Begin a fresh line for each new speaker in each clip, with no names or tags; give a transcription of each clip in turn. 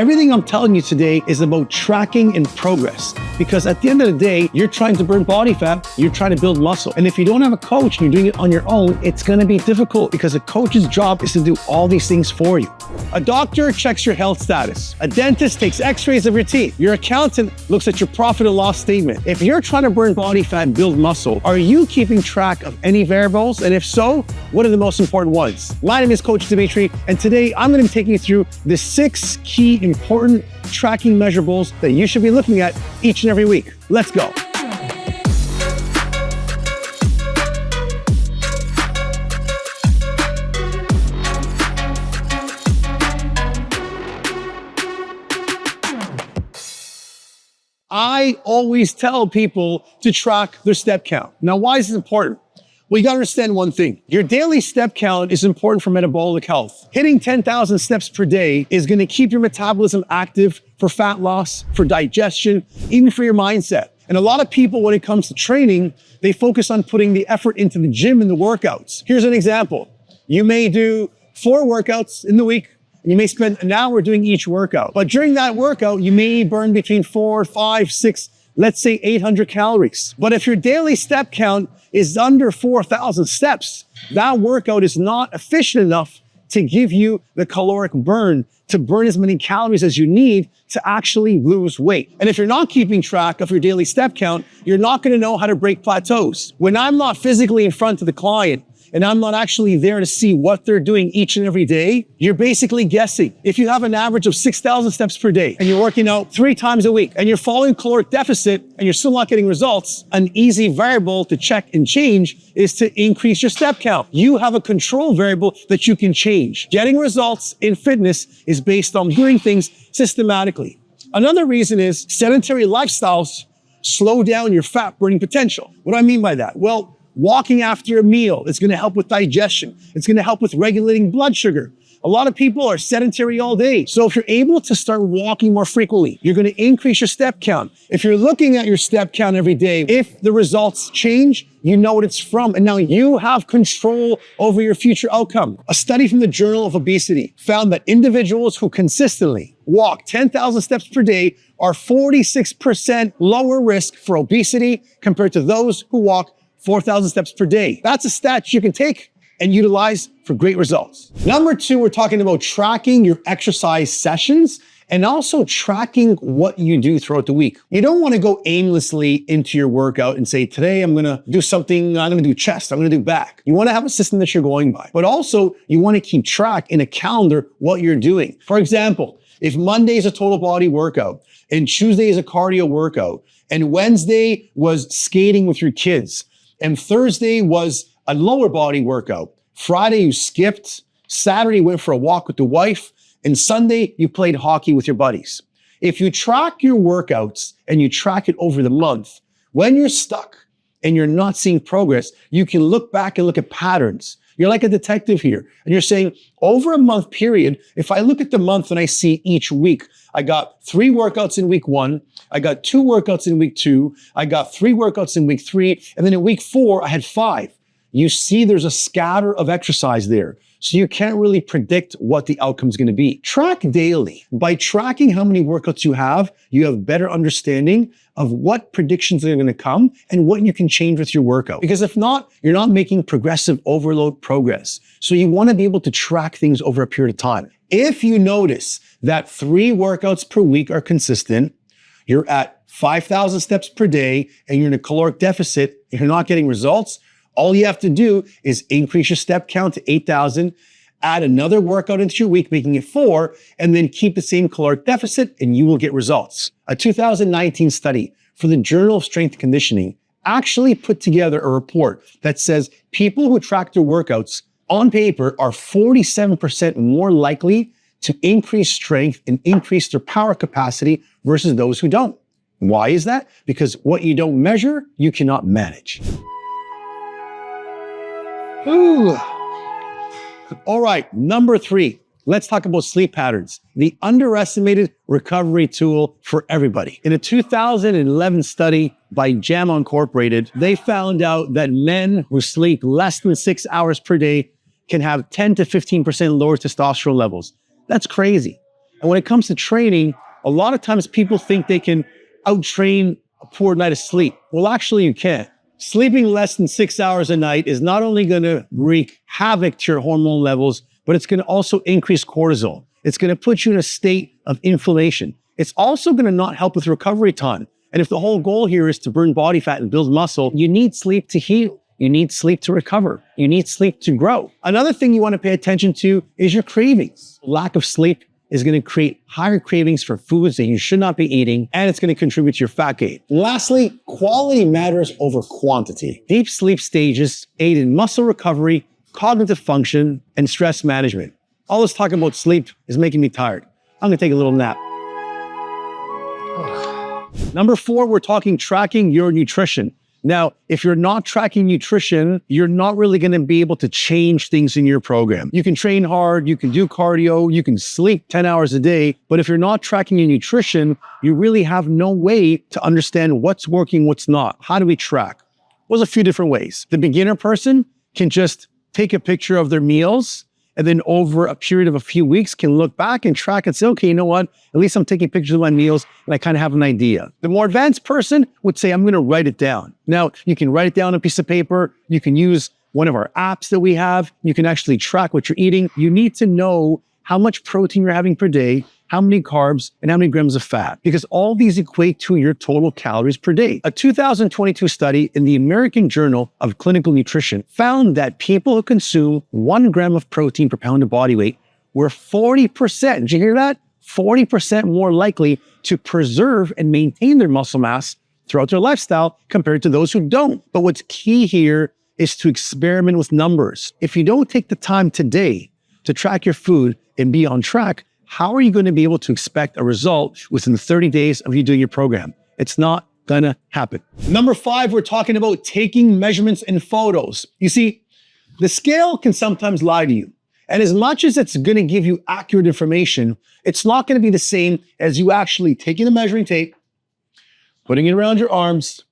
Everything I'm telling you today is about tracking and progress, because at the end of the day, you're trying to burn body fat, you're trying to build muscle. And if you don't have a coach and you're doing it on your own, it's gonna be difficult because a coach's job is to do all these things for you. A doctor checks your health status. A dentist takes x-rays of your teeth. Your accountant looks at your profit and loss statement. If you're trying to burn body fat and build muscle, are you keeping track of any variables? And if so, what are the most important ones? My name is Coach Dimitri, and today I'm gonna be taking you through the 6 key important tracking measurables that you should be looking at each and every week. Let's go. I always tell people to track their step count. Now, why is this important? Well, you gotta understand one thing. Your daily step count is important for metabolic health. Hitting 10,000 steps per day is gonna keep your metabolism active for fat loss, for digestion, even for your mindset. And a lot of people, when it comes to training, they focus on putting the effort into the gym and the workouts. Here's an example. You may do 4 workouts in the week, and you may spend an hour doing each workout. But during that workout, you may burn between 4, 5, 6, let's say 800 calories. But if your daily step count is under 4,000 steps, that workout is not efficient enough to give you the caloric burn, to burn as many calories as you need to actually lose weight. And if you're not keeping track of your daily step count, you're not gonna know how to break plateaus. When I'm not physically in front of the client, and I'm not actually there to see what they're doing each and every day, you're basically guessing. If you have an average of 6,000 steps per day and you're working out 3 times a week and you're following caloric deficit and you're still not getting results, an easy variable to check and change is to increase your step count. You have a control variable that you can change. Getting results in fitness is based on doing things systematically. Another reason is sedentary lifestyles slow down your fat burning potential. What do I mean by that? Well, walking after a meal is going to help with digestion. It's going to help with regulating blood sugar. A lot of people are sedentary all day. So if you're able to start walking more frequently, you're going to increase your step count. If you're looking at your step count every day, if the results change, you know what it's from. And now you have control over your future outcome. A study from the Journal of Obesity found that individuals who consistently walk 10,000 steps per day are 46% lower risk for obesity compared to those who walk 4,000 steps per day. That's a stat you can take and utilize for great results. Number 2, we're talking about tracking your exercise sessions and also tracking what you do throughout the week. You don't want to go aimlessly into your workout and say, today I'm gonna do something, I'm gonna do chest, I'm gonna do back. You want to have a system that you're going by, but also you want to keep track in a calendar what you're doing. For example, if Monday is a total body workout and Tuesday is a cardio workout and Wednesday was skating with your kids, and Thursday was a lower body workout. Friday, you skipped. Saturday, you went for a walk with the wife. And Sunday, you played hockey with your buddies. If you track your workouts and you track it over the month, when you're stuck and you're not seeing progress, you can look back and look at patterns. You're like a detective here. And you're saying, over a month period, if I look at the month and I see each week, I got 3 workouts in week 1, I got 2 workouts in week 2, I got 3 workouts in week 3, and then in week 4, I had 5. You see there's a scatter of exercise there. So you can't really predict what the outcome is going to be. Track daily. By tracking how many workouts you have better understanding of what predictions are going to come and what you can change with your workout. Because if not, you're not making progressive overload progress. So you want to be able to track things over a period of time. If you notice that 3 workouts per week are consistent, you're at 5,000 steps per day, and you're in a caloric deficit, if you're not getting results, all you have to do is increase your step count to 8,000, add another workout into your week, making it 4, and then keep the same caloric deficit, and you will get results. A 2019 study for the Journal of Strength and Conditioning actually put together a report that says people who track their workouts on paper are 47% more likely to increase strength and increase their power capacity versus those who don't. Why is that? Because what you don't measure, you cannot manage. Ooh. All right, number 3, let's talk about sleep patterns, the underestimated recovery tool for everybody. In a 2011 study by JAMA Incorporated, they found out that men who sleep less than 6 hours per day can have 10 to 15% lower testosterone levels. That's crazy. And when it comes to training, a lot of times people think they can out-train a poor night of sleep. Well, actually you can't. Sleeping less than 6 hours a night is not only going to wreak havoc to your hormone levels, but it's going to also increase cortisol. It's going to put you in a state of inflammation. It's also going to not help with recovery time. And if the whole goal here is to burn body fat and build muscle, you need sleep to heal. You need sleep to recover. You need sleep to grow. Another thing you want to pay attention to is your cravings. Lack of sleep is going to create higher cravings for foods that you should not be eating, and it's going to contribute to your fat gain. Lastly, quality matters over quantity. Deep sleep stages aid in muscle recovery, cognitive function, and stress management. All this talk about sleep is making me tired. I'm going to take a little nap. Number 4, we're talking tracking your nutrition. Now, if you're not tracking nutrition, you're not really going to be able to change things in your program. You can train hard, you can do cardio, you can sleep 10 hours a day, but if you're not tracking your nutrition, you really have no way to understand what's working, what's not. How do we track? Well, there's a few different ways. The beginner person can just take a picture of their meals, and then over a period of a few weeks can look back and track and say, okay, you know what? At least I'm taking pictures of my meals and I kind of have an idea. The more advanced person would say, I'm going to write it down. Now, you can write it down on a piece of paper. You can use one of our apps that we have. You can actually track what you're eating. You need to know how much protein you're having per day, how many carbs, and how many grams of fat, because all these equate to your total calories per day. A 2022 study in the American Journal of Clinical Nutrition found that people who consume 1 gram of protein per pound of body weight were 40%, did you hear that? 40% more likely to preserve and maintain their muscle mass throughout their lifestyle compared to those who don't. But what's key here is to experiment with numbers. If you don't take the time today to track your food and be on track, how are you going to be able to expect a result within 30 days of you doing your program? It's not gonna happen. Number 5, we're talking about taking measurements and photos. You see, the scale can sometimes lie to you. And as much as it's gonna give you accurate information, it's not gonna be the same as you actually taking the measuring tape, putting it around your arms,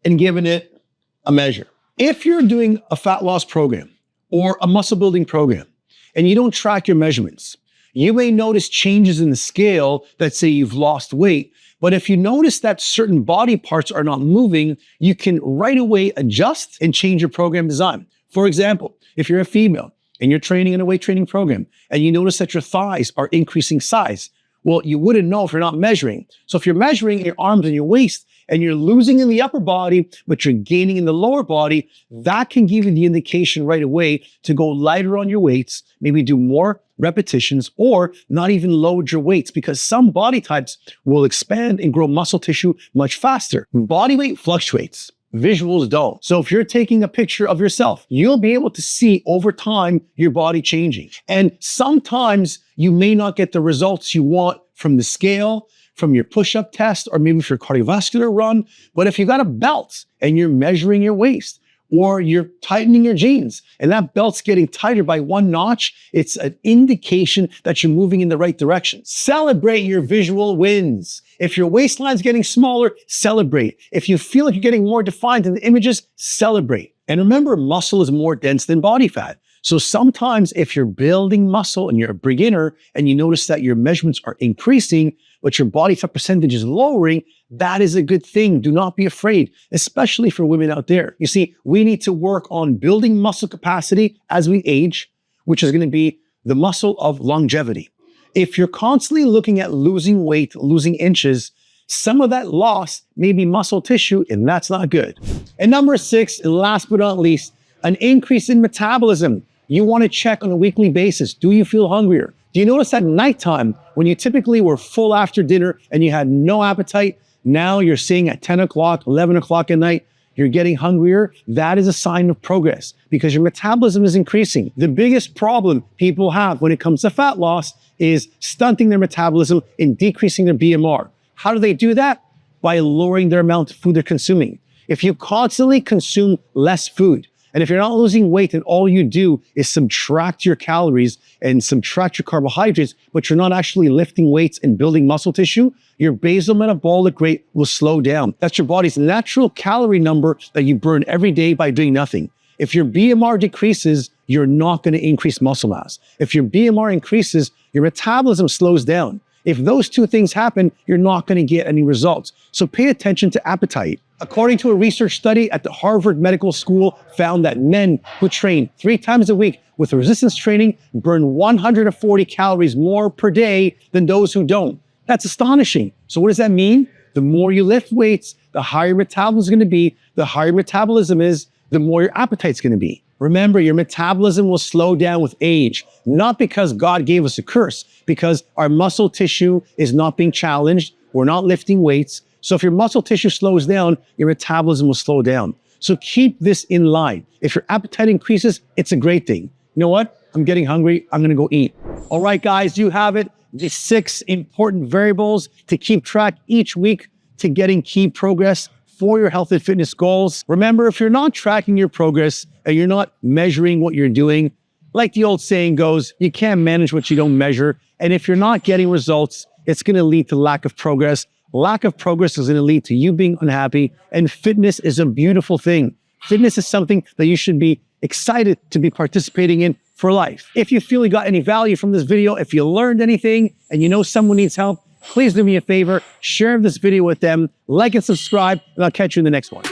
and giving it a measure. If you're doing a fat loss program or a muscle building program, and you don't track your measurements, you may notice changes in the scale that say you've lost weight, but if you notice that certain body parts are not moving, you can right away adjust and change your program design. For example, if you're a female and you're training in a weight training program and you notice that your thighs are increasing size, well, you wouldn't know if you're not measuring. So if you're measuring your arms and your waist and you're losing in the upper body, but you're gaining in the lower body, that can give you the indication right away to go lighter on your weights, maybe do more repetitions, or not even load your weights, because some body types will expand and grow muscle tissue much faster. Body weight fluctuates. Visuals don't. So if you're taking a picture of yourself, you'll be able to see over time your body changing. And sometimes you may not get the results you want from the scale, from your push-up test, or maybe for your cardiovascular run. But if you got a belt and you're measuring your waist, or you're tightening your jeans and that belt's getting tighter by 1 notch, it's an indication that you're moving in the right direction. Celebrate your visual wins. If your waistline's getting smaller, celebrate. If you feel like you're getting more defined in the images, celebrate. And remember, muscle is more dense than body fat. So sometimes if you're building muscle and you're a beginner and you notice that your measurements are increasing, but your body fat percentage is lowering, that is a good thing. Do not be afraid, especially for women out there. You see, we need to work on building muscle capacity as we age, which is going to be the muscle of longevity. If you're constantly looking at losing weight, losing inches, some of that loss may be muscle tissue, and that's not good. And number 6, and last but not least, an increase in metabolism. You want to check on a weekly basis. Do you feel hungrier? Do you notice at nighttime, when you typically were full after dinner and you had no appetite, now you're seeing at 10 o'clock, 11 o'clock at night, you're getting hungrier? That is a sign of progress because your metabolism is increasing. The biggest problem people have when it comes to fat loss is stunting their metabolism and decreasing their BMR. How do they do that? By lowering their amount of food they're consuming. If you constantly consume less food, and if you're not losing weight and all you do is subtract your calories and subtract your carbohydrates, but you're not actually lifting weights and building muscle tissue, your basal metabolic rate will slow down. That's your body's natural calorie number that you burn every day by doing nothing. If your BMR decreases, you're not going to increase muscle mass. If your BMR increases, your metabolism slows down. If those two things happen, you're not going to get any results. So pay attention to appetite. According to a research study at the Harvard Medical School, found that men who train 3 times a week with resistance training burn 140 calories more per day than those who don't. That's astonishing. So what does that mean? The more you lift weights, the higher metabolism is going to be. The higher metabolism is, the more your appetite's going to be. Remember, your metabolism will slow down with age, not because God gave us a curse, because our muscle tissue is not being challenged. We're not lifting weights. So if your muscle tissue slows down, your metabolism will slow down. So keep this in line. If your appetite increases, it's a great thing. You know what? I'm getting hungry. I'm going to go eat. All right, guys, you have it. The 6 important variables to keep track each week to getting key progress for your health and fitness goals. Remember, if you're not tracking your progress and you're not measuring what you're doing, like the old saying goes, you can't manage what you don't measure. And if you're not getting results, it's going to lead to lack of progress. Lack of progress is going to lead to you being unhappy. And fitness is a beautiful thing. Fitness is something that you should be excited to be participating in for life. If you feel you got any value from this video, if you learned anything and you know someone needs help, please do me a favor, share this video with them, like and subscribe, and I'll catch you in the next one.